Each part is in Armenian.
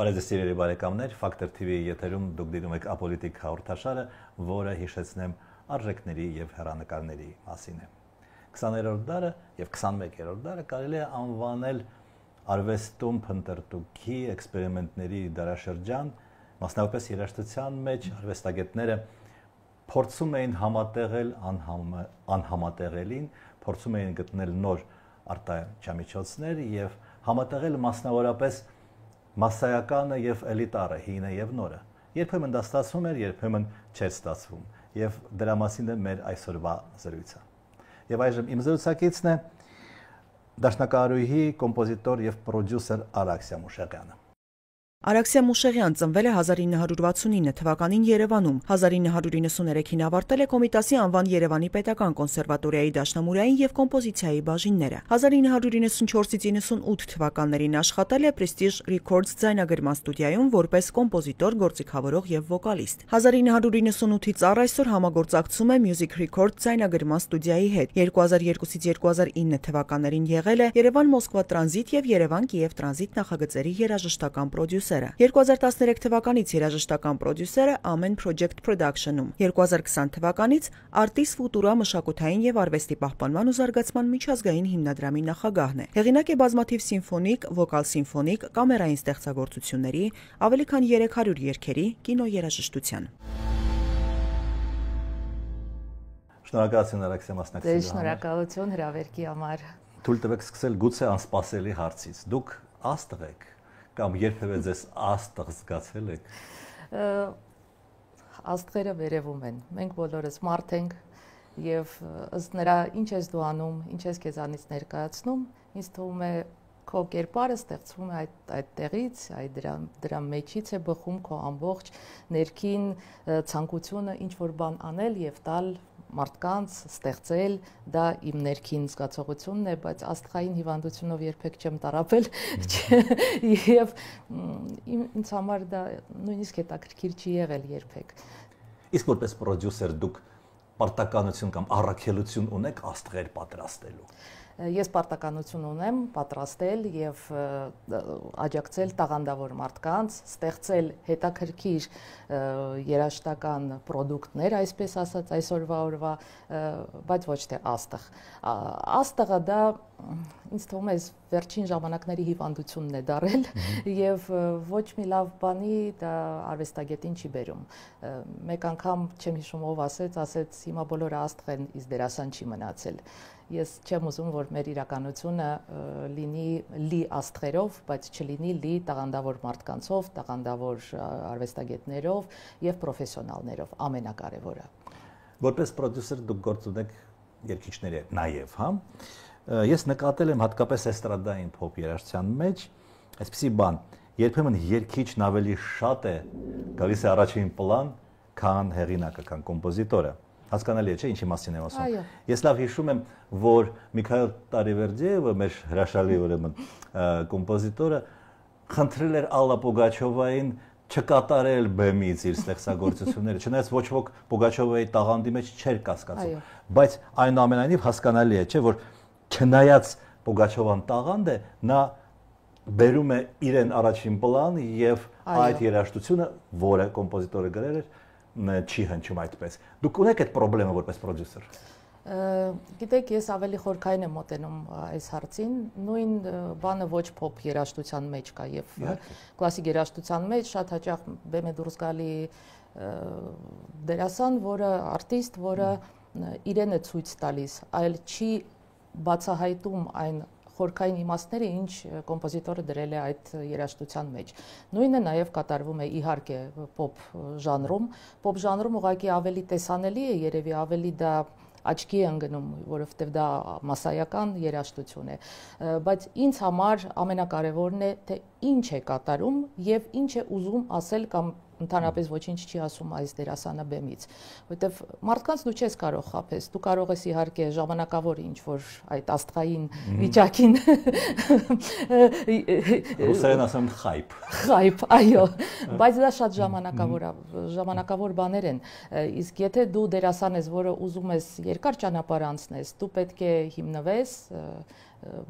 Բարեձեզ սիրելի բարեկամներ, Factor TV-ի եթերում դուք դիտում եք Ապոլիտիկ հաղորդաշարը, որը հիշեցնեմ արժեքների եւ հեռանկարների մասին է։ 20-րդ դարը եւ 21-րդ դարը կարելի է անվանել արվեստում փնտրտուքի էքսպերիմենտների դարաշրջան, մասնավորապես երաժշտության մեջ արվեստագետները փորձում էին համատեղել անհամատեղելին, փորձում էին գտնել նոր արտահայտչամիջոցներ եւ համատեղել մասնավորապես մասսայականը եւ էլիտարը, հինը եւ նորը։ Երբեմն դա ստացվում էր, երբեմն չէր ստացվում։ Եվ դրա մասին է մեր այսօրվա զրույցը։ Եվ այժմ իմ զրուցակիցն է դաշնակահարուհի, կոմպոզիտոր եւ պրոդյուսեր Արաքսիա Մուշեղյանը։ Արաքսիա Մուշեղյան ծնվել է 1969 թվականին Երևանում, 1993-ին ավարտել է Կոմիտասի անվան Երևանի պետական կոնսերվատորիայի դաշնամուրային եւ կոմպոզիցիայի բաժինները։ 1994-ից 98 թվականներին աշխատել է Prestige Records ձայնագրման ստուդիայում որպես կոմպոզիտոր, գործիքավորող եւ վոկալիստ։ 1998-ից առ այսօր համագործակցում է Music Records ձայնագրման ստուդիայի հետ։ 2002-ից 2009 թվականներին եղել է Երևան-Մոսկվա տրանզիտ եւ Երևան-Կիև տրանզիտ նախագծերի երաժշտական պրոդյուսեր։ 2013 թվականից երաժշտական պրոդյուսերը Amen Project Production-ում, 2020 թվականից Artis Futura մշակութային եւ արվեստի պահպանման ու զարգացման միջազգային հիմնադրամի նախագահն է։ Հեղինակ է բազմաթիվ սիմֆոնիկ, վոկալ սիմֆոնիկ, կամերային ստեղծագործությունների, ավելի քան 300 երգերի, կինոերաժշտության։ Շնորհակալություն Արաքսիա մասնակցելու համար։ Շնորհակալություն հրավերքի համար։ Թույլ տվեք սկսել գուցե անսպասելի հարցից։ Դուք աստղ եք կամ երբևէ ձեզ աստղ զգացել եք։ Աստղերը վերևում են։ Մենք բոլորս մարդ ենք եւ ըստ նրա ինչ ես դու անում, ինչ ես քեզանից ներկայացնում, ինձ թվում է քո կերպարը ստեղծվում է այդ տեղից, դրա մեջից է բխում քո ամբողջ ներքին ցանկությունը ինչ որ բան անել եւ տալ մարդկանց ստեղծել, դա իմ ներքին զգացողությունն է, բայց աստղային հիվանդությունով երբեք չեմ տառապել եւ ինձ համար դա նույնիսկ հետաքրքիր չի եղել երբեք։ Իսկ որպես պրոդյուսեր դուք պարտականություն կամ առաքելություն ունեք աստղեր պատրաստելու։ Ես պարտականություն ունեմ պատրաստել եւ աջակցել տաղանդավոր մարդկանց, ստեղծել հետաքրքիր երաժշտական պրոդուկտներ, այսպես ասած, այսօրվա օրվա, բայց ոչ թե աստղ։ Աստղը դա ինձ թվում է վերջին ժամանակների հիվանդությունն է դարել եւ ոչ մի լավ բանի դա արվեստագետին չի բերում։ Մեկ անգամ չեմ հիշում ով ասեց հիմա բոլորը աստղ են, իսկ դերասան չի մնացել։ Ես չեմ ուզում, որ մեր իրականությունը լինի լի աստղերով, բայց չլինի լի տաղանդավոր մարդկանցով, տաղանդավոր արվեստագետներով եւ պրոֆեսիոնալներով, ամենակարևորը։ Որպես պրոդյուսեր դուք գործ ունեք երգիչների հետ նաեւ, հա։ Ես նկատել եմ հատկապես էստրադային փոփ երաժշտության մեջ այսպիսի բան, երբեմն երգիչն ավելի շատ է գալիս է առաջին պլան, քան հեղինակը, քան կոմպոզիտորը։ Հասկանալի է, չէ՞, ինչի մասին եմ ասում։ Ես լավ հիշում եմ, որ Միքայել Տարիվերդիևը, մեր հրաշալի ուրեմն կոմպոզիտորը, խնդրել էր Ալլա Պուգաչովային չկատարել բեմից իր ստեղծագործությունները, չնայած ոչ ոք Պուգաչովայի տաղանդի մեջ չէր կասկածում, բայց այնուամենայնիվ հասկանալի է, չէ՞, որ չնայած Պուգաչովան տաղանդ է, նա բերում է իրեն առաջին պլան եւ այդ երաժշտությունը, որը կոմպոզիտորը գրել էր, չի հնչում այդպես։ Դուք ունեք այդ խնդրեմը որպես պրոդյուսեր։ Գիտեք, ես ավելի խորքային եմ մոտենում այս հարցին, նույն բանը ոչ փոփ երաժշտության մեջ կա եւ կլասիկ երաժշտության մեջ շատ հաճախ բեմ է դուրս գալի դերասան, որը արտիստ, որը իրեն է ցույց տալիս, այլ չի բացահայտում այն խորքային իմաստները, ինչ կոմպոզիտորը դրել է այդ երաժշտության մեջ։ Նույնը նաև կատարվում է իհարկե պոպ ժանրում։ Պոպ ժանրում ուղղակի ավելի տեսանելի է, երևի ավելի դա աչքի է ընկնում, որովհետև դա մասսայական երաժշտություն է, բայց ինձ համար ամենակարևորն է, թե ինչ է կատարում եւ ինչ է ուզում ասել կամ ընդհանրապես ոչինչ չի ասում այս դերասանը բեմից, որովհետև մարդկանց դու չես կարող խաբես, դու կարող ես իհարկե ժամանակավոր ինչ-որ այդ աստղային վիճակին Ռուսերեն ասում խայփ։ Խայփ, այո, բայց դա շատ ժամանակավոր բաներ են, իսկ եթե դու դերասան ես, որը ուզում ես երկար ճանապարհ անցնես, դու պետք է հիմնվես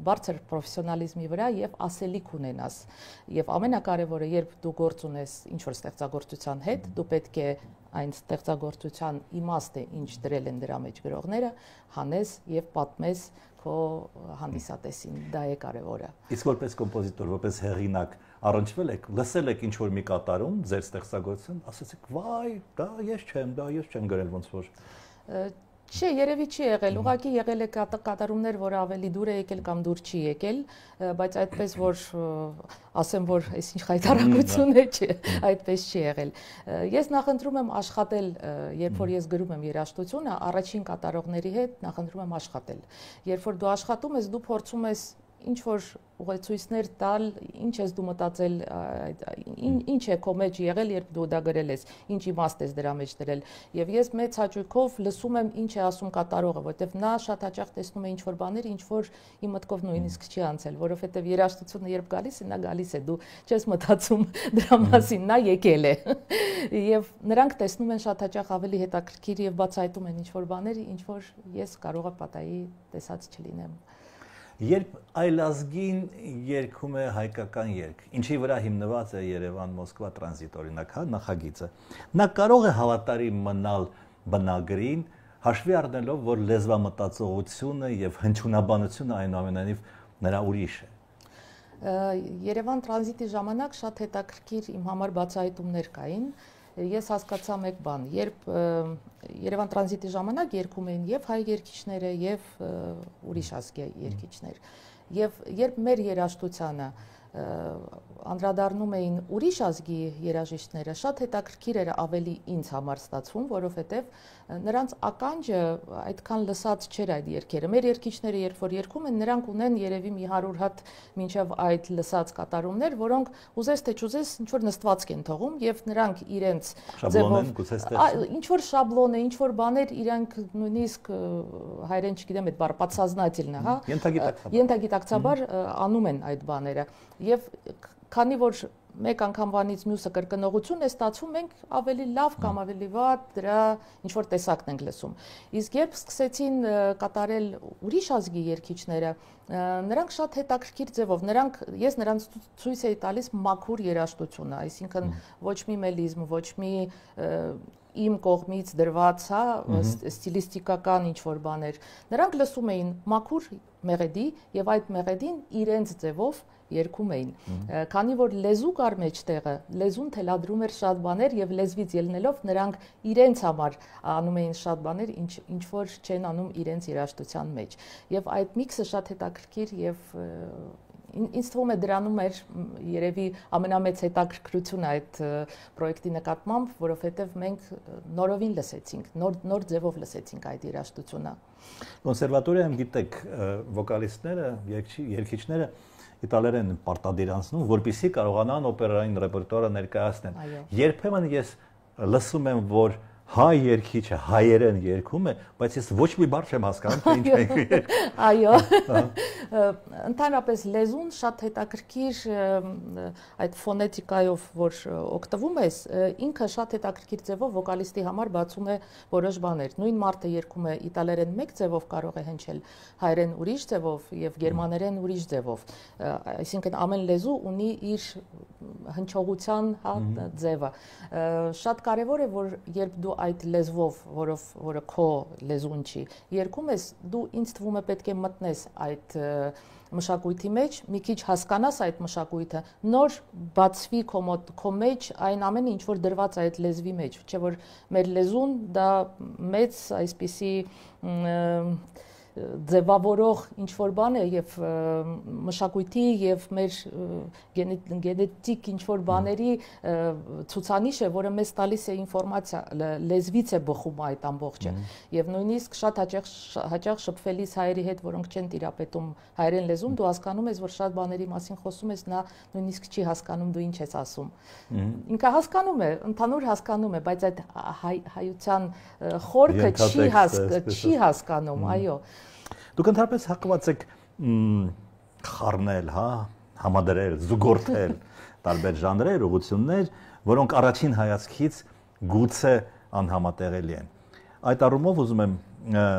բարձր պրոֆեսիոնալիզմի վրա եւ ասելիք ունենաս եւ ամենակարևորը երբ դու գործ ունես ինչ որ ստեղծագործության հետ դու պետք է այն ստեղծագործության իմաստը ինչ դրել են դրա մեջ գրողները հանես եւ պատմես քո հանդիսատեսին դա է կարևորը իսկ որպես կոմպոզիտոր որպես հեղինակ առնչվել եք լսել եք ինչ որ մի կատարում ձեր ստեղծագործություն ասացիք վայ դա ես չեմ գրել ոնց որ Չէ, երևի չի եղել, ուղղակի եղել է կատարումներ, որ ավելի դուր է եկել կամ դուր չի եկել, բայց այդպես որ ասեմ, որ այսինչ խայտարակություն է, չէ, այդպես չի եղել։ Ես նախընտրում եմ աշխատել, երբ որ ես գրում եմ երաժշտությունը, առաջին կատարողների հետ նախընտրում եմ աշխատել։ Երբ որ դու աշխատում ես, դու փորձում ես ինչ որ ուղեցույցներ տալ, ինչ ես դու մտածել, ինչ է քո մեջ եղել, երբ դու դա գրել ես, ինչ իմաստ ես դրա մեջ դրել։ Եվ ես մեծ հաճույքով լսում եմ ինչ է ասում կատարողը, որովհետև նա շատ հաճախ տեսնում է ինչ որ բաներ, ինչ որ իմ մտքով նույնիսկ չի անցել, որովհետև երաժշտությունը երբ գալիս է, նա գալիս է, դու չես մտածում դրա մասին, նա եկել է։ Եվ նրանք տեսնում են շատ հաճախ ավելի հետաքրքիր եւ բացահայտում են ինչ որ բաներ, ինչ որ ես կարող եմ պատահի տեսած չլինեմ։ Երբ այլազգին երգում է հայկական երգ, ինչի վրա հիմնված է Երևան-Մոսկվա տրանզիտ օրինակ, հա, նախագիծը, նա կարող է հավատարիմ մնալ բնագրին, հաշվի առնելով, որ լեզվամտածողությունը եւ հնչյունաբանությունը այնուամենայնիվ նրա ուրիշ է։ Երևան տրանզիտի ժամանակ շատ հետաքրքիր իմ համար բացահայտումներ կային։ Ես հասկացա մեկ բան, երբ Երևան տրանզիտի ժամանակ երգում էին եւ հայ երգիչները եւ ուրիշ ազգի երգիչներ։ Եվ երբ մեր երաժշտությանը անդրադառնում էին ուրիշ ազգի երաժիշտները, շատ հետաքրքիր էր ավելի ինձ համար ստացվում, որովհետև նրանց ականջը այդքան լսած չէր այդ երգերը։ Մեր երգիչները երբ որ երգում են, նրանք ունեն երևի մի 100 հատ մինչև այդ լսած կատարումներ, որոնք ուզես թե չուզես ինչ որ նստվածք են թողում եւ նրանք իրենց ձևով ինչ որ շաբլոն է, ինչ որ բաներ իրենք նույնիսկ հայերեն չգիտեմ այդ բառը подсознательно, հա, ենթագիտակցաբար անում են այդ բաները։ Եվ քանի որ մեկ անգամվանից մյուսը կրկնողություն է ստացվում, մենք ավելի լավ կամ ավելի վատ դրա ինչ որ տեսակն ենք լսում։ Իսկ երբ սկսեցին կատարել ուրիշ ազգի երգիչները, նրանք շատ հետաքրքիր ձևով, ես նրանց ցույց էի տալիս մաքուր երաժշտությունը, այսինքն ոչ մի մելիզմ, ոչ մի իմ կողմից դրված, հա, ստիլիստիկական ինչ որ բաներ։ Նրանք լսում էին մաքուր մեղեդի եւ այդ մեղեդին իրենց ձևով երգում էին։ Քանի որ լեզու կար մեջտեղը, լեզուն թելադրում էր շատ բաներ եւ լեզվից ելնելով նրանք իրենց համար անում էին շատ բաներ, ինչ որ չեն անում իրենց երաժշտության մեջ։ Եվ այդ միքսը շատ հետաքրքիր եւ ինձ թվում է դրանում էր երևի ամենամեծ հետաքրքրությունը այդ պրոյեկտի նկատմամբ, որովհետև մենք նորովին լսեցինք, նոր ձևով լսեցինք այդ երաժշտությունը։ Կոնսերվատորիայում գիտեք, վոկալիստները, երգիչները իտալերեն պարտադիր անցնում, որպեսզի կարողանան օպերային ռեպերտուարը ներկայացնեն։ Երբեմն ես լսում եմ, որ հայ երգիչը հայերեն երգում է, բայց ես ոչ մի բառ չեմ հասկանում, թե ինչ է երգում։ Այո։ Ընդհանրապես լեզուն շատ հետաքրքիր այդ ֆոնետիկայով, որ օգտվում ես, ինքը շատ հետաքրքիր ձևով վոկալիստի համար բացում է որոշ բաներ։ Նույն մարդը երգում է իտալերեն մեկ ձևով կարող է հնչել, հայերեն ուրիշ ձևով եւ գերմաներեն ուրիշ ձևով։ Այսինքն ամեն լեզու ունի իր հնչողության, հա, ձևը։ Շատ կարեւոր է, որ երբ դու այդ լեզվով, որը քո լեզուն չի, երգում ես, դու ինձ թվում է պետք է մտնես այդ մշակույթի մեջ, մի քիչ հասկանաս այդ մշակույթը, նոր բացվի քո մեջ այն ամենը, ինչ որ դրված է այդ լեզվի մեջ, չէ՞ որ մեր լեզուն դա մեծ այսպիսի ձևավորող ինչ որ բան է եւ մշակույթի եւ մեր գենետիկ ինչ որ բաների ցուցանիշ է, որը մեզ տալիս է ինֆորմացիա, լեզվից է բխում այդ ամբողջը եւ նույնիսկ շատ հաճախ շփվելիս հայերի հետ, որոնք չեն տիրապետում հայերեն լեզուն, դու հասկանում ես, որ շատ բաների մասին խոսում ես, նա նույնիսկ չի հասկանում դու ինչ ես ասում։ Ինքը հասկանում է, ընդհանուր հասկանում է, բայց այդ հայության խորքը չի հասկանում, այո։ Դուք ընդհանրապես հակված եք խառնել, հա, համադրել, զուգորդել տարբեր ժանրեր, ուղղություններ, որոնք առաջին հայացքից գուցե անհամատեղելի են։ Այդ առումով ուզում եմ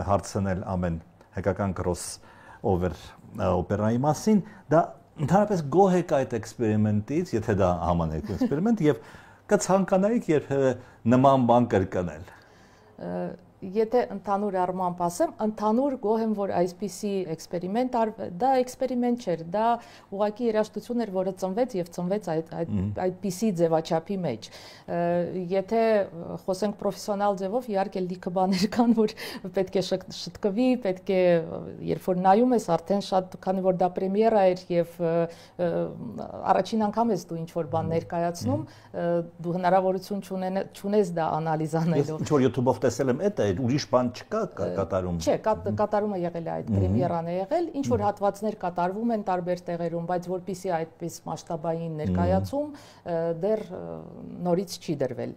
հարցնել ամեն հայկական crossover օպերայի մասին, դա ընդհանրապես գոհ եք այդ էքսպերիմենտից, եթե դա համանեք էքսպերիմենտ, եւ կցանկանայիք երբևէ նման բան կրկնել։ Եթե ընդհանուր առմամբ ասեմ, ընդհանուր գոհ եմ, որ այսպիսի էքսպերիմենտ դա էքսպերիմենտ չէր, դա ուղղակի երաժշտություն էր, որը ծնվեց եւ ծնվեց այդպիսի ձևաչափի մեջ։ Եթե խոսենք պրոֆեսիոնալ ձևով, իհարկե լիքը բաներ կան, որ պետք է շտկվի, պետք է երբ որ նայում ես, արդեն շատ, քանի որ դա պրեմիերա էր եւ առաջին անգամ ես դու ինչ որ բան ներկայացնում, դու հնարավորություն չունես դա անալիզ անելու։ Ինչ որ YouTube-ով տեսել եմ, դա ուրիշ բան չկա կատարում։ Չէ, կատարումը եղել է այդ պրեմիերան է եղել, ինչ որ հատվածներ կատարվում են տարբեր տեղերում, բայց որպեսզի այդպես մասշտաբային ներկայացում դեռ նորից չի դրվել։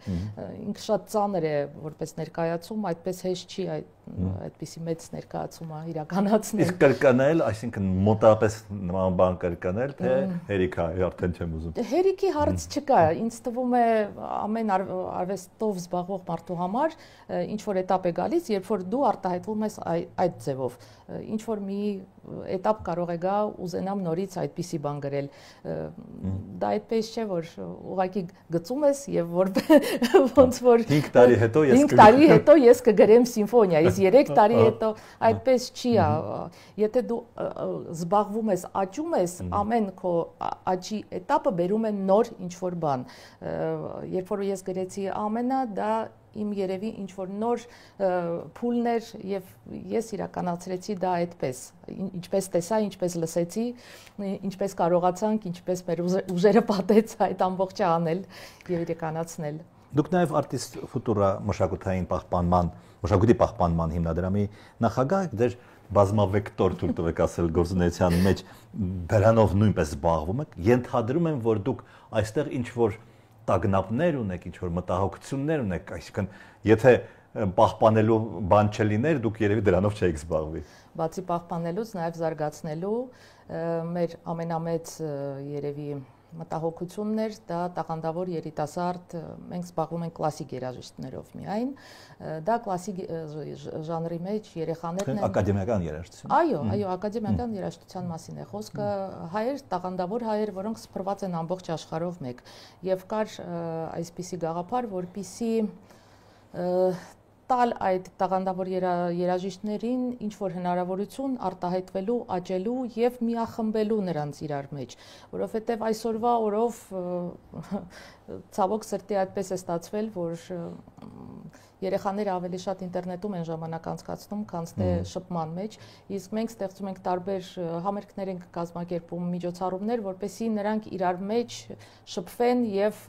Ինքը շատ ծանր է որպես ներկայացում, այդպես հեշտ չի այդպիսի մեծ ներկայացումը իրականացնել։ Իսկ կրկնել, այսինքն մոտավորապես նման բան կրկնել, թե հերիք է, արդեն չեմ ուզում։ Հերիքի հարց չկա, ինձ թվում է ամեն արվեստով զբաղվող մարդու համար ինչ որ էտապ է գալիս, երբ որ դու արտահայտվում ես այդ ձևով, ինչ որ մի էտապ կարող է գա ուզենամ նորից այդպիսի բան գրել։ Դա այդպես չէ, որ ուղղակի գծում ես եւ որ ոնց որ 5 տարի հետո ես կգրեմ սիմֆոնիա, իսկ 3 տարի հետո այդպես չի։ Եթե դու զբաղվում ես, աճում ես, ամեն քո աճի էտապը բերում է նոր ինչ որ բան։ Երբ որ ես գրեցի ամենը, դա իմ երևի ինչ որ նոր փուլներ եւ ես իրականացրեցի դա այդպես, ինչպես տեսա, ինչպես լսեցի, ինչպես կարողացանք, ինչպես մեր ուժերը պատեց այդ ամբողջը անել եւ իրականացնել։ Դուք նաեւ Artist Futura մշակութային պահպանման, մշակույթի պահպանման հիմնադրամի նախագահ եք, դեր բազմավեկտոր թույլ տվեք ասել գործունեության մեջ դրանով նույնպես զբաղվում եք։ Ենթադրում եմ, որ դուք այստեղ ինչ որ տագնապներ ունեք, ինչ որ մտահոգություններ ունեք, այսինքն եթե պահպանելու բան չլիներ, դուք երևի դրանով չէիք զբաղվի։ Բացի պահպանելուց, նաև զարգացնելու մեր ամենամեծ երևի մտահոգություններ, դա տաղանդավոր երիտասարդ, մենք զբաղվում ենք կլասիկ երաժիշտներով միայն, դա կլասիկ ժանրի մեջ երեխաներն են ակադեմիական երաժշտություն։ Այո, ակադեմիական երաժշտության մասին է խոսքը, հայեր, տաղանդավոր հայեր, որոնք սփռված են ամբողջ աշխարհով մեկ, եւ կար այսպիսի գաղափար, որպիսի տալ այդ տաղանդավոր երաժիշտներին ինչ որ հնարավորություն արտահայտվելու, աճելու եւ միախմբելու նրանց իրար մեջ, որովհետեւ այսօրվա օրով ցավոք սրտի այդպես է ստացվել, որ երեխաները ավելի շատ ինտերնետում են ժամանակ անցկացնում, քան թե շփման մեջ, իսկ մենք ստեղծում ենք տարբեր համերգներ ենք կազմակերպում, միջոցառումներ, որպեսզի նրանք իրար մեջ շփվեն եւ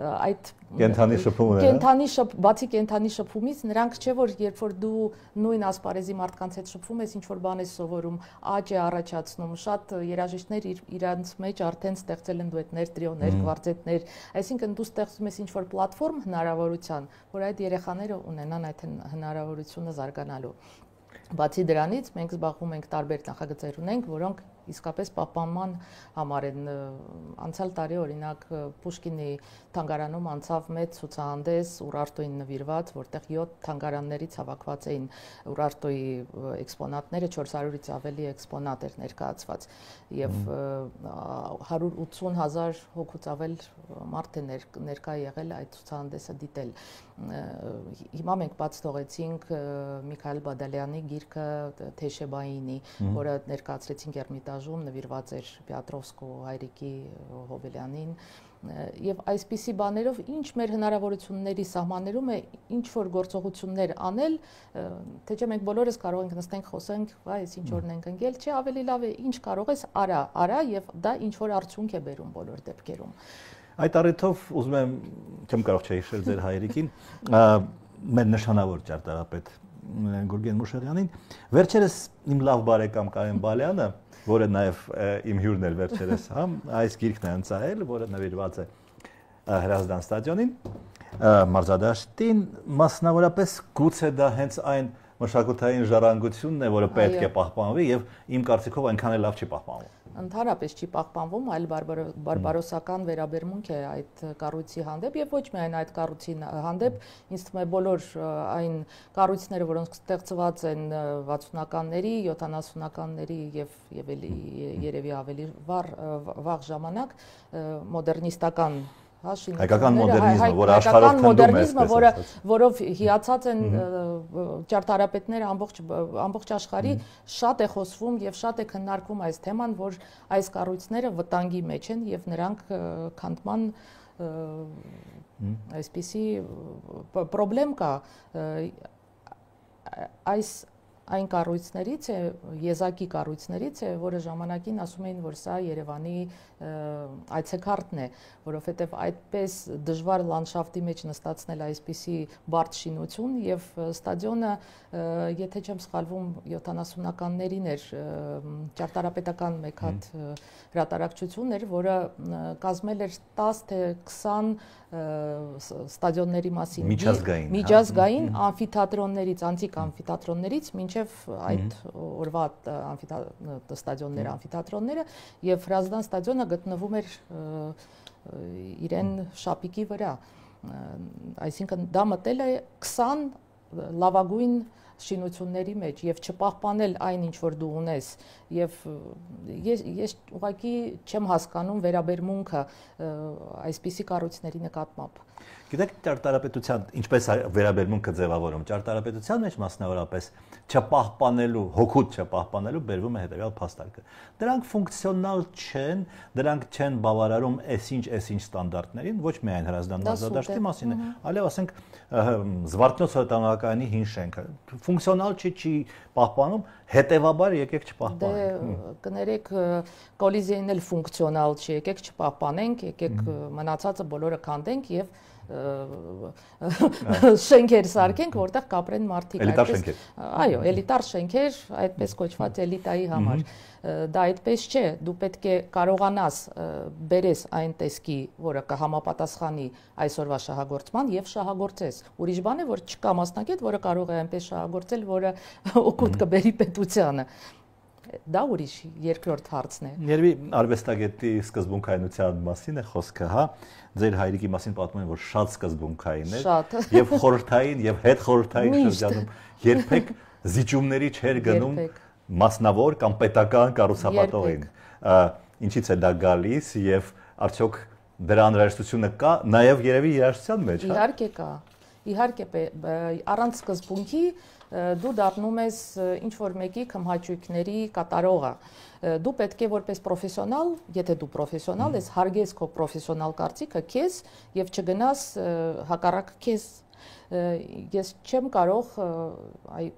այդ բացի կենթանի շփումից նրանք չէ որ երբ որ դու նույն ասպարեզի մարդկանց հետ շփվում ես, ինչ որ բան ես սովորում, աճ է առաջացնում, շատ երաժիշտներ իրանց մեջ արդեն ստեղծել են դուետներ, տրիոներ, կվարտետներ, այսինքն դու ստեղծում ես ինչ որ պլատֆորմ հնարավորության, որ այդ երեխաները ունենան այդ հնարավորությունը զարգանալու։ Բացի դրանից մենք զբաղվում ենք տարբեր նախագծեր ունենք, որոնք իսկապես պահպանման համար են։ Անցյալ տարի օրինակ Պուշկինի թանգարանում անցավ մեծ ցուցահանդես Ուրարտոյին նվիրված, որտեղ 7 թանգարաններից հավաքված էին Ուրարտոյի էքսպոնատները, 400-ից ավելի էքսպոնատ էր ներկայացված եւ 180,000 հոգուց ավել մարդ է ներկա եղել այդ ցուցահանդեսը դիտել։ Հիմա մենք բաց թողեցինք Միքայել Բադալյանի գիրքը Թեշեբայինի, որը ներկայացրեցինք Էրմիտաժում, նվիրված էր Պետրովսկու հայրիկի Հոբելյանին, Եվ այսպիսի բաներով ինչ մեր հնարավորությունների սահմաններում է ինչ որ գործողություններ անել, թե չէ մենք բոլորս կարող ենք նստենք խոսենք, այս ինչ որն ենք ընկել, չէ, ավելի լավ է ինչ կարող ես արա եւ դա ինչ որ արդյունք է բերում բոլոր դեպքերում։ Այդ առիթով ուզում եմ չեմ կարող չհիշել ձեր հայրիկին, մեր նշանավոր ճարտարապետ Գուրգեն Մուշեղյանին, վերջերս իմ լավ բարեկամ Կարեն Բալյանը, որը նաև իմ հյուրն էր վերջերս, հա, այս գիրքն է ընծայել, որը նվիրված է Հրազդան ստադիոնին, մարզադաշտին, մասնավորապես գուցե դա հենց այն մշակութային ժառանգությունն է, որը պետք է պահպանվի եւ իմ կարծիքով այնքան էլ լավ չի պահպանվում։ Ընդհանրապես չի պահպանվում, այլ բարբարոսական վերաբերմունք է այդ կառույցի հանդեպ եւ ոչ միայն այդ կառույցի հանդեպ, ինձ թվում է բոլոր այն կառույցները, որոնք ստեղծված են 60-ականների, 70-ականների եւ երևի ավելի վաղ ժամանակ մոդեռնիստական հայկական մոդեռնիզմը, որը աշխարհով որով հիացած են ճարտարապետները ամբողջ աշխարհի, շատ է խոսվում եւ շատ է քննարկվում այս թեման, որ այս կառույցները վտանգի մեջ են եւ նրանք քանդման այսպիսի խնդրեմ կա այն կառույցներից է, եզակի կառույցներից է, որը ժամանակին ասում էին, որ սա Երևանի այցեքարտն է, որովհետև այդպես դժվար լանդշաֆտի մեջ նստածնել այսպիսի բարդ շինություն եւ ստադիոնը, եթե չեմ սխալվում, 70-ականներին էր ճարտարապետական մեկ հատ հրատարակչություն էր, որը կազմել էր 10 թե 20 ստադիոնների մասին միջազգային ամֆիթատրոններից, անտիկ ամֆիթատրոններից մինչև այդ օրվա ստադիոնները, ամֆիթատրոնները եւ Հրազդան ստադիոնը գտնվում էր իրեն շապիկի վրա, այսինքն դա մտել է 20 լավագույն շինությունների մեջ եւ չպահպանել այն ինչ որ դու ունես եւ ես ուղղակի չեմ հասկանում վերաբերմունքը այսպիսի կառույցների նկատմամբ։ Գիտեք, ճարտարապետության ինչպես վերաբերմունքը ձևավորում, ճարտարապետության մեջ մասնավորապես չպահպանելու, հոգուտ չպահպանելու բերվում է հետեւյալ փաստարկը։ Դրանք ֆունկցիոնալ չեն, դրանք չեն բավարարում այսինչ ստանդարտներին, ոչ միայն Հրազդան մարզադաշտի մասին է, այլև ասենք Զվարթնոց հրատարակայանի հին շենքը ֆունկցիոնալ չի պահպանում, հետեւաբար եկեք չպահպանենք։ Կներեք, կոլիզիան էլ ֆունկցիոնալ չի, եկեք չպահպանենք, եկեք մնացածը բոլորը քանդենք եւ շենքեր սարքենք, որտեղ կապրեն մարդիկ, այո, էլիտար շենքեր, այդպես կոչված էլիտայի համար։ Դա այդպես չէ, դու պետք է կարողանաս բերես այն տեսքի, որը կհամապատասխանի այսօրվա շահագործման եւ շահագործես։ Ուրիշ բան է, որ չկա մասնակից, որը կարող է այնպես շահագործել, որը օգուտ կբերի պետությանը։ Դա ուրիշ երկրորդ հարցն է։ Երևի արվեստագետի սկզբունքայնության մասին է խոսքը, հա։ Ձեր հայրիկի մասին պատմում են, որ շատ սկզբունքային է եւ խորհրդային եւ հետխորհրդային շրջանում երբեք զիջումների չէր գնում մասնավոր կամ պետական կառուցապատողին։ Ինչից է դա գալիս եւ արդյոք դրա անհրաժեշտությունը կա նաեւ երևի երաժշտության մեջ, հա։ Իհարկե կա։ Իհարկե առանց սկզբունքի դու դառնում ես ինչ որ մեկի քմհաճույքների կատարողը։ Դու պետք է որպես պրոֆեսիոնալ, եթե դու պրոֆեսիոնալ ես, հարգես քո պրոֆեսիոնալ կարծիքը քեզ եւ չգնաս հակառակ քեզ։ Ես չեմ կարող,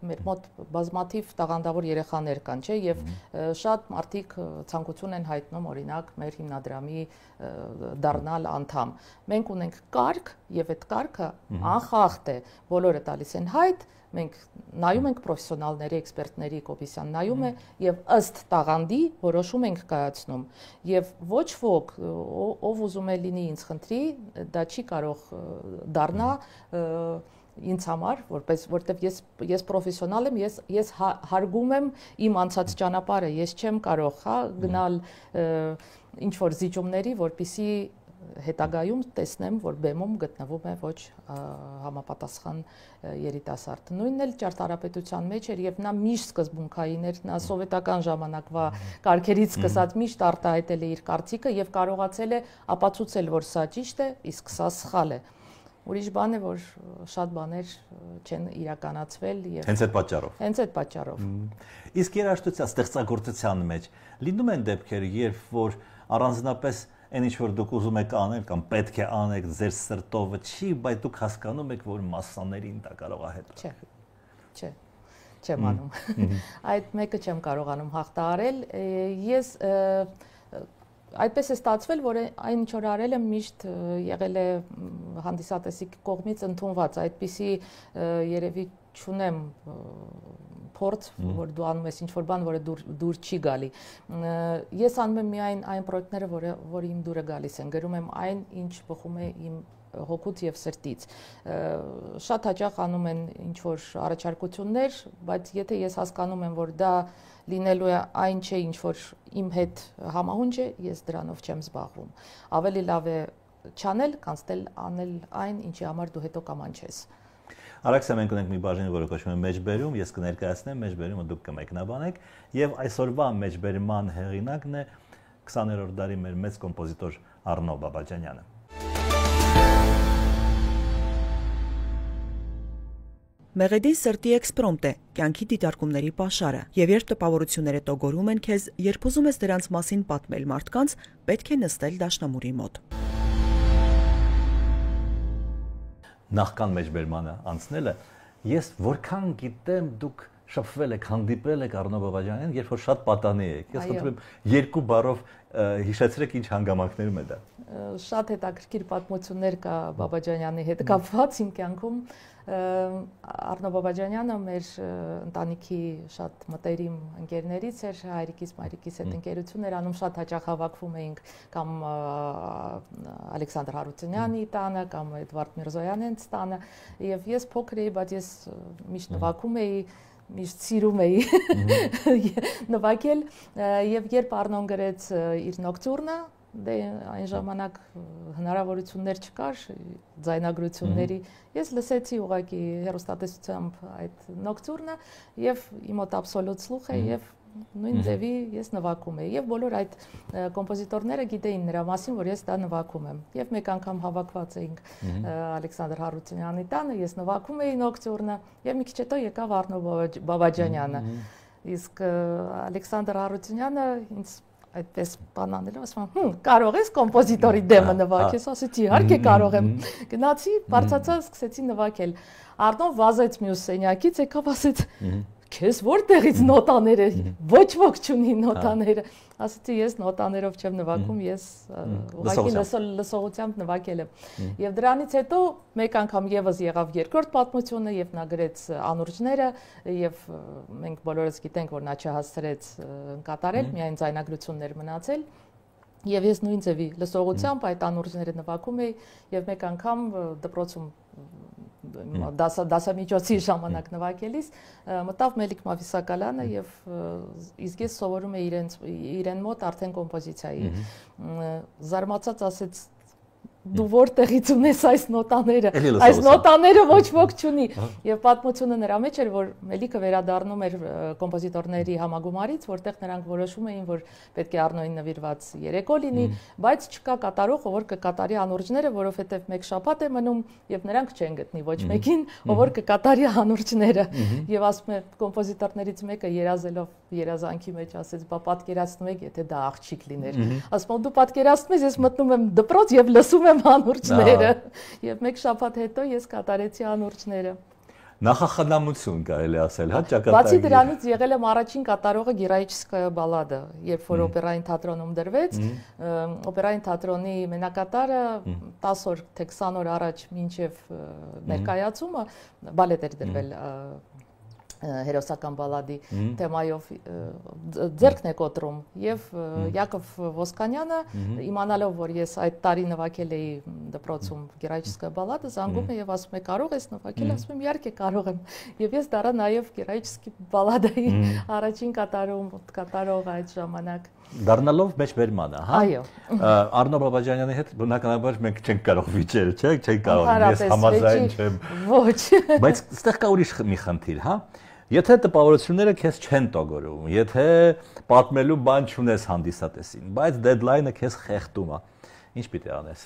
մեր մոտ բազմաթիվ տաղանդավոր երեխաներ կան, չէ, եւ շատ մարդիկ ցանկություն են հայտնում օրինակ մեր հիմնադրամի դառնալ անդամ։ Մենք ունենք կարգ եւ այդ կարգը անխախտ է, բոլորը տալիս են հայտ, մենք նայում ենք պրոֆեսիոնալների, էքսպերտների, Կոպիսյան նայում է եւ ըստ տաղանդի որոշում ենք կայացնում եւ ոչ ոք ով ուզում է լինի ինձ խնդրի, դա չի կարող դառնա ինձ համար, որտեվ ես պրոֆեսիոնալ եմ, ես հարգում եմ իմ անցած ճանապարհը, ես չեմ կարող, հա, գնալ ինչ որ զիջումների, որպիսի հետագայում տեսնեմ, որ բեմում գտնվում է ոչ համապատասխան երիտասարդ։ Նույնն էլ ճարտարապետության մեջ էր եւ նա միշտ սկզբունքային էր, նա սովետական ժամանակվա կարգերից սկսած միշտ արտահայտել է իր կարծիքը եւ կարողացել է ապացուցել, որ սա ճիշտ է, իսկ սա սխալ է։ Ուրիշ բան է, որ շատ բաներ չեն իրականացվել եւ հենց այդ պատճառով։ Հենց այդ պատճառով։ Իսկ երաժշտության ստեղծագործության մեջ լինում են դեպքեր, երբ որ առանձնապես այն ինչ որ դուք ուզում եք անել կամ պետք է անեք ձեր սրտովը չի, բայց դուք հասկանում եք, որ massաներին դա կարող է հետաքրքրել։ Չէ։ Չեմ անում։ Այդ մեկը չեմ կարողանում հաղթահարել։ Ես այդպես է ստացվել, որ այն ինչ որ արել եմ միշտ եղել է հանդիսատեսի կողմից ընդունված, այդպիսի երևի չունեմ փորձ, որ դու անում ես ինչ-որ բան, որը դուր չի գալի։ Ես անում եմ միայն այն պրոյեկտները, որը իմ դուրը գալիս են, գրում եմ այն, ինչ բխում է իմ հոգուց եւ սրտից։ Շատ հաճախ անում են ինչ-որ առաջարկություններ, բայց եթե ես հասկանում եմ, որ դա լինելու է այն չէ, ինչ որ իմ հետ համահունչ է, ես դրանով չեմ զբաղվում։ Ավելի լավ է չանել, քան անել այն, ինչի համար դու հետո կամանչես։ Արաքսիա, մենք ունենք մի բաժին, որը կոչվում է մեջբերում, ես կներկայացնեմ մեջբերումը, դուք կմեկնաբանեք, եւ այսօրվա մեջբերման հեղինակն է 20-րդ դարի մեր մեծ կոմպոզիտոր Առնո Բաբաջանյանը։ Մեղեդին սրտի էքսպրոմտ է, կյանքի դիտարկումների պաշարը, եւ երբ տպավորությունները տոգորում են քեզ, երբ ուզում ես դրանց մասին պատմել մարդկանց, պետք է նստել դաշնամուրի մոտ։ Նախքան մեջբերմանը անցնելը, ես որքան գիտեմ, դուք շփվել եք, հանդիպել եք Առնո Բաբաջանյանին, երբ որ շատ պատանի եք։ Ես խնդրում եմ երկու բառով հիշեցրեք ինչ հանգամանքներում է դա։ Շատ հետաքրքիր պատմություններ կա Բաբաջանյանի հետ կապված իմ կյանքում։ Առնո Բաբաջանյանը մեր ընտանիքի շատ մտերիմ ընկերներից էր, հայրիկիս, մայրիկիս հետ ընկերություն էր անում, շատ հաճախ հավաքվում էինք կամ Ալեքսանդր Հարությունյանի տանը, կամ Էդվարդ Միրզոյանենց տանը, եւ ես փոքր էի, բայց ես միշտ նվագում էի, միշտ սիրում էի նվագել, եւ երբ Առնոն գրեց իր նոկտուրնը, դե այն ժամանակ հնարավորություններ չկար ձայնագրությունների, ես լսեցի ուղղակի հեռուստատեսությամբ այդ նոկտուրնը եւ իմ մոտ աբսոլյուտ սլուխ է եւ նույն ձևի ես նվագում էի եւ բոլոր այդ կոմպոզիտորները գիտեին նրա մասին, որ ես դա նվագում եմ եւ մեկ անգամ հավաքված էինք Ալեքսանդր Հարությունյանի տանը, ես նվագում էի նոկտուրնը եւ մի քիչ հետո եկավ Առնո Բաբաջանյանը, իսկ Ալեքսանդր Հարությունյանը ինձ այդպես բան անելով ասում եմ, կարող ես կոմպոզիտորի դեմը նվագես, ասեցի, իհարկե կարող եմ։ Գնացի, բարձացա, սկսեցի նվագել։ Առնոն վազեց մյուս սենյակից, եկավ ասեց, քեզ որտեղից նոտաները, ոչ ոք չունի նոտաները։ Ասեցի, ես նոտաներով չեմ նվագում, ես ուղղակի լսողությամբ նվագել եմ։ Եվ դրանից հետո մեկ անգամ եւս եղավ երկրորդ պատմությունը եւ նա գրեց անուրջները եւ մենք բոլորս գիտենք, որ նա չհասցրեց կատարել, միայն ձայնագրություններ մնացել։ Եվ ես նույն ձևի լսողությամբ այդ անուրջները նվագում էի եւ մեկ անգամ դպրոցում դասամիջոցի ժամանակ նվագելիս մտավ Մելիք Մավիսակալյանը եւ իսկ ես սովորում էի իրեն մոտ արդեն կոմպոզիցիայի զարմացած ասեց դու որտեղից ունես այս նոտաները ոչ ոք չունի եւ պատմությունը նրա մեջ էր որ Մելիքը վերադառնում էր կոմպոզիտորների համագումարից որտեղ նրանք որոշում էին որ պետք է Առնոյին նվիրված երեկո լինի բայց չկա կատարող ով որ կկատարի անուրջները որովհետեւ մեկ շաբաթ է մնում եւ նրանք չեն գտնի ոչ մեկին ով որ կկատարի անուրջները եւ ասում է կոմպոզիտորներից մեկը երազելով երազանքի մեջ ասեց բա պատկերացնում եք եթե դա աղջիկ լիներ ասում դու պատկերացնում ես ես մտնում եմ դպրոց եւ լսում եմ անուրջները եւ մեկ շաբաթ հետո ես կատարեցի անուրջները Նախախնամություն կարելի ասել, հա, ճակատագրի։ Բացի դրանից եղել եմ առաջին կատարողը Գիրայչսկայա բալադը, երբ որ օպերային թատրոնում դրվեց, օպերային թատրոնի մենակատարը 10 օր թե 20 օր առաջ մինչև ներկայացումը բալետ էր դրվել հերոսական բալադի թեմայով ձեռքն է կոտրում եւ Յակով Ոսկանյանը իմանալով որ ես այդ տարի նվագել էի դպրոցում Գիրայչսկայա բալադը զանգում է եւ ասում է կարող ես նվագել ասում եմ իհարկե կարող եմ եւ ես դառա նաեւ Գիրայչսկի բալադայի առաջին կատարող այդ ժամանակ Դառնալով մեջբերմանը, հա։ Այո։ Առնո Բաբաջանյանի հետ բնականաբար մենք չենք կարող վիճել, չէ՞, չենք կարող։ Ես համաձայն չեմ։ Ոչ։ Բայց այստեղ կա ուրիշ մի խնդիր, հա։ Եթե տպավորությունները քեզ չեն տոգորում, եթե պատմելու բան չունես հանդիսատեսին, բայց դեդլայնը քեզ խեղդում է, ինչ պիտի անես։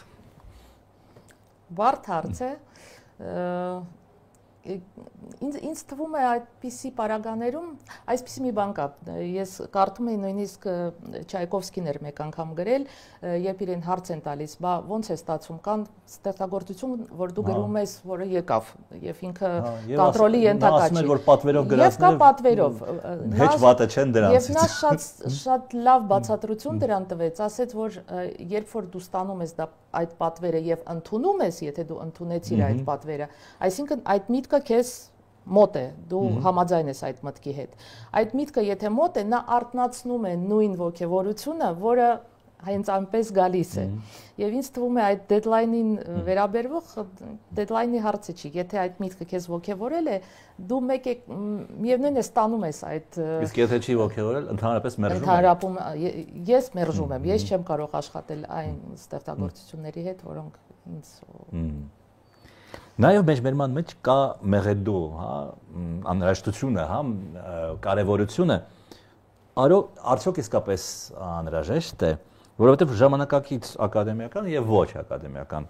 Բարդ հարց է։ ինձ թվում է այդպիսի պարագաներում այսպիսի մի բան կա, ես կարդում եի նույնիսկ Չայկովսկին էր մեկ անգամ գրել, երբ իրեն հարց են տալիս, բա ոնց է ստացվում, կան ստեղծագործություն, որ դու գրում ես, որը եկավ, եւ ինքը կոնտրոլի ենթակա չի։ Որ պատվերով գրածները։ Եվ կա պատվերով։ Հեչ վատը չեն դրանից։ Եվ նա շատ լավ բացատրություն դրան տվեց, ասեց, որ երբ որ դու ստանում ես այդ պատվերը եւ ընդունում ես, եթե դու ընդունեցիր այդ պատվերը, այսինքն այդ միտքը քեզ մոտ է, դու համաձայն ես այդ մտքի հետ։ Այդ միտքը եթե մոտ է, նա արտնացնում է նույն ոգևորությունը, որը հենց այնպես գալիս է։ Եվ ինձ թվում է այդ դեդլայնին վերաբերվող դեդլայնի հարցը չի, եթե այդ միտքը քեզ ոգևորել է, դու մեկ է միևնույն է ստանում ես այդ։ Իսկ եթե չի ոգևորել, ընդհանրապես մերժում ես։ Ընդհանրապես ես մերժում եմ, ես չեմ կարող աշխատել այն ստեղծագործությունների հետ, որոնք ինձ Նաև մեջբերման մեջ կա մեղեդու, հա, անհրաժեշտությունը, հա, կարևորությունը, արդյոք իսկապես անհրաժեշտ է, որովհետև ժամանակակից ակադեմիական եւ ոչ ակադեմիական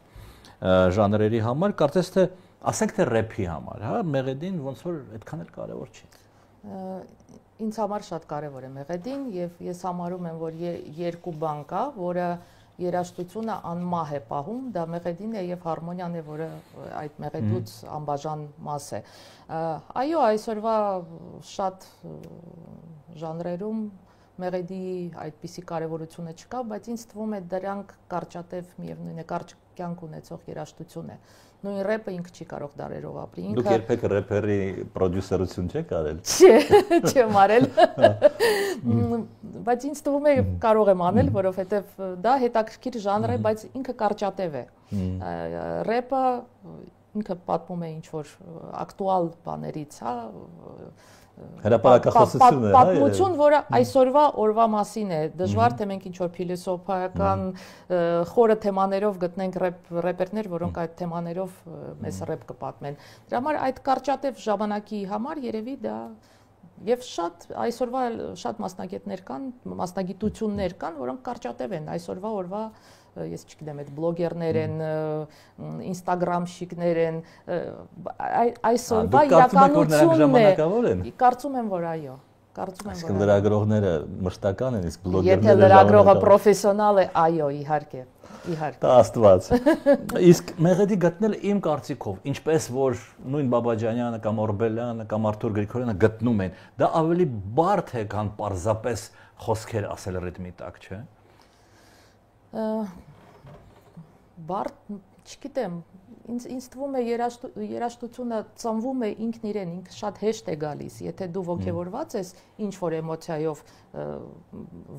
ժանրերի համար, կարծես թե, ասենք թե ռեփի համար, հա, մեղեդին ոնց որ այդքան էլ կարևոր չի։ Ինձ համար շատ կարևոր է մեղեդին եւ ես համարում եմ, որ երկու բան կա, որը երաժշտությունը անմահ է պահում, դա մեղեդին է եւ հարմոնիան է, որը այդ մեղեդուց անբաժան մաս է։ Այո, այսօրվա շատ ժանրերում մեղեդի այդպիսի կարևորությունը չկա, բայց ինձ թվում է դրանք կարճատև միևնույն է, կարճ կյանք ունեցող երաժշտություն է։ Նույն ռեփը ինքը չի կարող դարերով ապրի։ Դուք երբեք ռեփերի պրոդյուսերություն չեք արել։ Չէ, չեմ արել։ Բայց ինձ թվում է կարող եմ անել, որովհետև դա հետաքրքիր ժանր է, բայց ինքը կարճատև է։ Ռեփը ինքը պատմում է ինչ-որ ակտուալ բաներից, հա, հրապարակախոսությունը, պատմություն, որը այսօրվա օրվա մասին է, դժվար թե մենք ինչ-որ փիլիսոփայական խորը թեմաներով գտնենք ռեպերներ, որոնք այդ թեմաներով մեզ ռեպ կպատմեն։ Դրա համար այդ կարճատև ժամանակի համար երևի դա եւ շատ այսօրվա շատ մասնագետներ կան, մասնագիտություններ կան, որոնք կարճատև են այսօրվա օրվա ես չգիտեմ, այդ բլոգերներ են, ինստագրամշիկներ են, այսօրվա իրականությունն է։ Կարծում եմ, որ այո։ Իսկ լրագրողները մշտական են, իսկ բլոգերները եթե լրագրողը պրոֆեսիոնալ է, այո, իհարկե։ Դա Աստված։ Իսկ մեղեդի գտնելը իմ կարծիքով, ինչպես որ նույն Բաբաջանյանը կամ Օրբելյանը կամ Արթուր Գրիգորյանը գտնում են, դա ավելի բարդ է, քան պարզապես խոսքեր ասել ռիթմի տակ, չէ՞։ Բարդ, չգիտեմ, ինձ թվում է երաժշտությունը ծնվում է ինքն իրեն, ինքը շատ հեշտ է գալիս, եթե դու ոգևորված ես ինչ-որ էմոցիայով,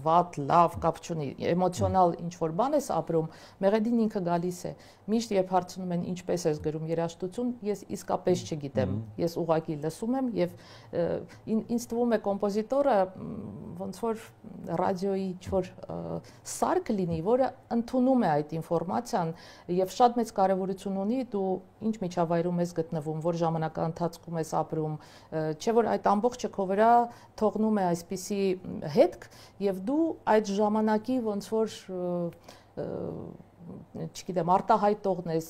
վատ, լավ, կապ չունի, էմոցիոնալ ինչ-որ բան ես ապրում, մեղեդին ինքը գալիս է։ Միշտ երբ հարցնում են ինչպես ես գրում երաժշտություն, ես իսկապես չգիտեմ, ես ուղղակի լսում եմ եւ ինձ թվում է կոմպոզիտորը ոնց որ ռադիոյի ինչ-որ սարք լինի, որը ընդունում է այդ ինֆորմացիան եւ շատ մեծ կարեւորություն ունի դու ինչ միջավայրում ես գտնվում, որ ժամանակահատվածում ես ապրում, չէ որ այդ ամբողջը քո վրա թողնում է այսպիսի հետք եւ դու այդ ժամանակի ոնց որ չգիտեմ արտահայտողն ես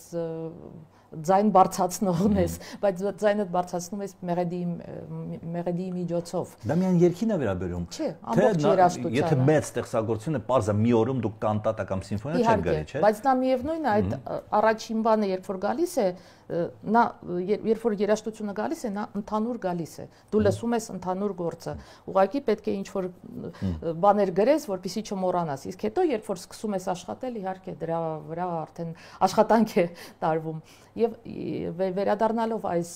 ձայն բարձրացնողն ես, բայց ձայնդ բարձրացնում ես մեղեդի միջոցով։ Դա միայն երգին է վերաբերում։ Չէ, ամբողջ երաժշտությանը։ Եթե մեծ ստեղծագործություն է, պարզը մի օրում դուք կանտատա կամ սիմֆոնիա չեք գրի, չէ՞։ Բայց դա միևնույնն է, այդ առաջին բանը երբ որ գալիս է, նա երբ որ երաժշտությունը գալիս է, նա ընդհանուր գալիս է։ Դու լսում ես ընդհանուր գործը։ Ուղղակի պետք է ինչ-որ բաներ գրես, որպեսզի չմոռանաս։ Իսկ հետո երբ որ սկսում ես աշխատել, իհարկե դրա վրա արդեն աշխատանք է տարվում։ Եվ վերադառնալով այս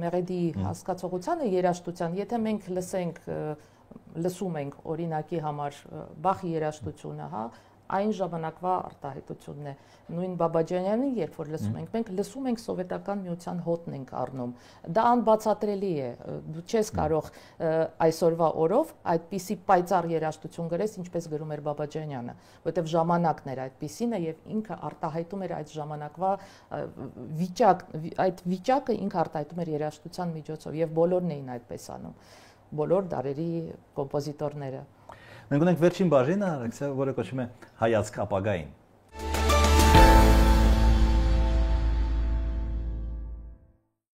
մեղեդի հասկացողությանը երաժշտության, եթե մենք լսում ենք օրինակի համար Բախի երաժշտությունը, հա, այն ժամանակվա արտահայտությունն է։ Նույն Բաբաջանյանին, երբ որ լսում ենք, մենք լսում ենք սովետական միության հոտն ենք առնում։ Դա անբացատրելի է։ Դու չես կարող այսօրվա օրով այդպիսի պայծառ երաժշտություն գրես, ինչպես գրում էր Բաբաջանյանը, որովհետև ժամանակն էր այդպիսին է եւ ինքը արտահայտում էր այդ ժամանակվա այդ վիճակը ինքը արտահայտում էր երաժշտության միջոցով եւ բոլորն էին այդպես անում։ Բոլոր դարերի կոմպոզիտորները։ Մենք ունենք վերջին բաժինը, որը կոչվում է հայացք ապագային։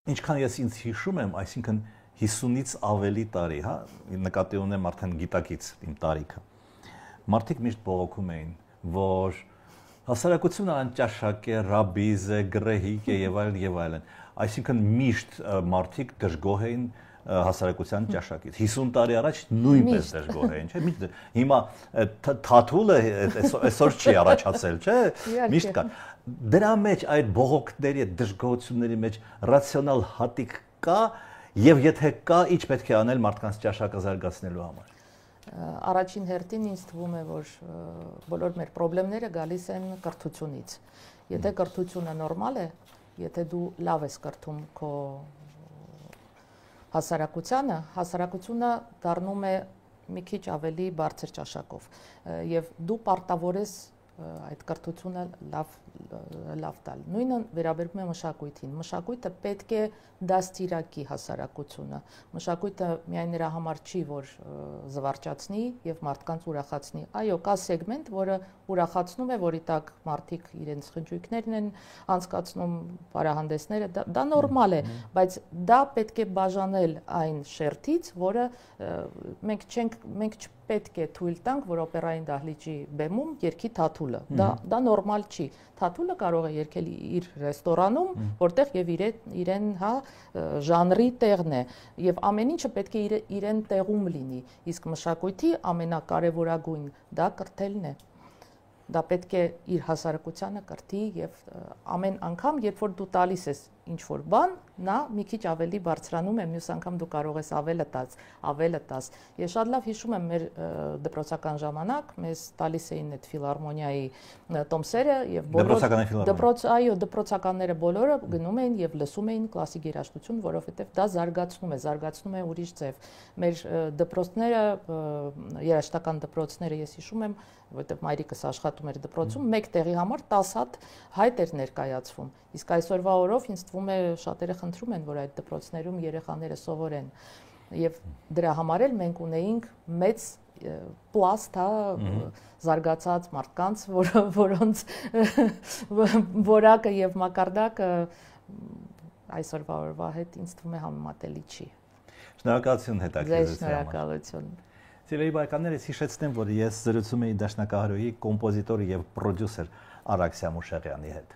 Ինչքան ես ինձ հիշում եմ, այսինքն 50-ից ավելի տարի, հա, նկատի ունեմ արդեն գիտակից իմ տարիքը։ Մարդիկ միշտ բողոքում էին, որ հասարակությունը անճաշակ է, ռաբիզ է, գրեհիկ է եւ այլն եւ այլն։ Այսինքն միշտ մարդիկ դժգոհ էին հասարակության ճաշակից։ 50 տարի առաջ նույնպես դժգոհ էին, չէ՞։ Հիմա թաթուլը այսօր չի առաջացել, չէ՞։ Միշտ կա։ Դրա մեջ այդ բողոքների, այդ դժգոհությունների մեջ ռացիոնալ հատիկ կա եւ եթե կա, ինչ պետք է անել մարդկանց ճաշակը զարգացնելու համար։ Առաջին հերթին ինձ թվում է, որ բոլոր մեր խնդիրները գալիս են կրթությունից։ Եթե կրթությունը նորմալ է, եթե դու լավ ես կրթում քո հասարակությունը դառնում է մի քիչ ավելի բարձր ճաշակով եւ դու պարտավոր ես այդ կրթությունը լավ տալ։ Նույնը վերաբերում է մշակույթին։ Մշակույթը պետք է դաստիարակի հասարակությունը։ Մշակույթը միայն նրա համար չի, որ զվարճացնի եւ մարդկանց ուրախացնի։ Այո, կա սեգմենտ, որը ուրախացնում է, որի տակ մարդիկ իրենց խնջույքներն են անցկացնում, պարահանդեսները, դա նորմալ է, բայց դա պետք է բաժանել այն շերտից, որը մենք չպետք է թույլ տանք, որ օպերային դահլիճի բեմում երգի թաթուլը։ Դա նորմալ չի։ Թաթուլը կարող է երգել իր ռեստորանում, որտեղ եւ իրեն, հա, ժանրի տեղն է, եւ ամեն ինչը պետք է իրեն տեղում լինի։ Իսկ մշակույթի ամենակարևորագույն դա կրթելն է։ Դա պետք է իր հասարակությանը կրթի եւ ամեն անգամ, երբ որ դու տալիս ես ինչ-որ բան, նա մի քիչ ավելի բարձրանում է, մյուս անգամ դու կարող ես ավելը տաս։ Ես շատ լավ հիշում եմ մեր դպրոցական ժամանակ, մեզ տալիս էին այդ ֆիլհարմոնիայի տոմսերը եւ դպրոցականները բոլորը գնում էին եւ լսում էին կլասիկ երաժշտություն, որովհետեւ դա զարգացնում է ուրիշ ձև։ Մեր դպրոցները, երաժշտական դպրոցները ես հիշում եմ, որովհետեւ մայրիկս աշխատում էր դպրոցում, մեկ տեղի համար 10 հատ հայտ էր ներկայացվում։ Իսկ այսօրվա օրով ինձ թվում է շատերը խնդրում են, որ այդ դպրոցներում երեխաները սովորեն։ Եվ դրա համար էլ մենք ունեինք մեծ պլաստ, զարգացած մարդկանց, որոնց որակը եւ մակարդակը այսօրվա օրվա հետ ինձ թվում է համեմատելի չի։ Շնորհակալություն հետաքրքրության համար։ Շնորհակալություն։ Սիրելի բարեկամներ, ես հիշեցնեմ, որ ես զրուցում էի դաշնակահարուհի, կոմպոզիտոր եւ պրոդյուսեր Արաքսիա Մուշեղյանի հետ։